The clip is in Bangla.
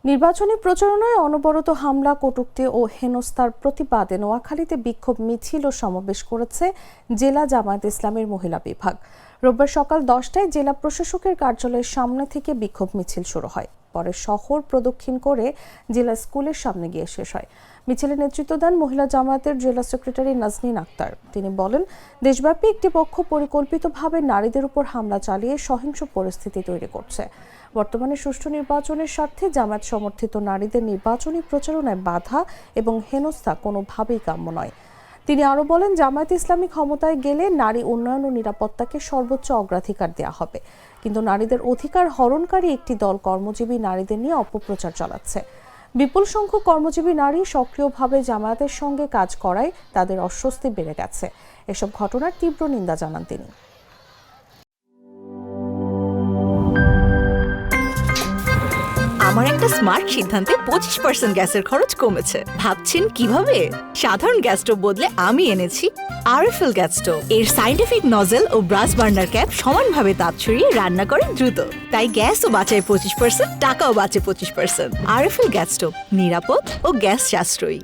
নির্বাচনী প্রচারণায় অনবরত হামলা, কটূক্তি ও হেনস্থার প্রতিবাদে নোয়াখালীতে বিক্ষোভ মিছিল ও সমাবেশ করেছে জেলা জামায়াতে ইসলামীর মহিলা বিভাগ। রোববার সকাল 10টায় জেলা প্রশাসকের কার্যালয়ের সামনে থেকে বিক্ষোভ মিছিল শুরু হয়। পরে শহর প্রদক্ষিণ করে জেলা স্কুলের সামনে গিয়ে শেষ হয়। মিছিলে নেতৃত্ব দেন মহিলা জামায়াতের জেলা সেক্রেটারি নাজনীন আক্তার। তিনি বলেন, দেশব্যাপী একটি পক্ষ পরিকল্পিতভাবে নারীদের উপর হামলা চালিয়ে সহিংস পরিস্থিতি তৈরি করছে। বর্তমানে সুষ্ঠু নির্বাচনের স্বার্থে জামায়াত সমর্থিত নারীদের নির্বাচনী প্রচারণায় বাধা এবং হেনস্থা কোনোভাবেই কাম্য নয়। তিনি আরও বলেন, জামায়াত ইসলামী ক্ষমতায় গেলে নারী উন্নয়ন ও নিরাপত্তাকে সর্বোচ্চ অগ্রাধিকার দেওয়া হবে, কিন্তু নারীদের অধিকার হরণকারী একটি দল কর্মজীবী নারীদের নিয়ে অপপ্রচার চালাচ্ছে। বিপুল সংখ্যক কর্মজীবী নারী সক্রিয়ভাবে জামায়াতের সঙ্গে কাজ করায় তাদের অস্বস্তি বেড়ে গেছে। এসব ঘটনার তীব্র নিন্দা জানান তিনি। আমার একটা স্মার্ট সিদ্ধান্তে 25% গ্যাসের খরচ কমেছে। ভাবছেন কিভাবে? সাধারণ গ্যাস স্টোভ বদলে আমি এনেছি আরএফএল গ্যাস স্টোভ। এর সাইন্টিফিক নজল ও ব্রাস বার্নার ক্যাপ সমানভাবে তাপ ছড়িয়ে রান্না করে দ্রুত। তাই গ্যাসও বাঁচায় 25%, টাকাও বাঁচে 25%। আরএফএল গ্যাস স্টোভ নিরাপদ ও গ্যাস সাশ্রয়ী।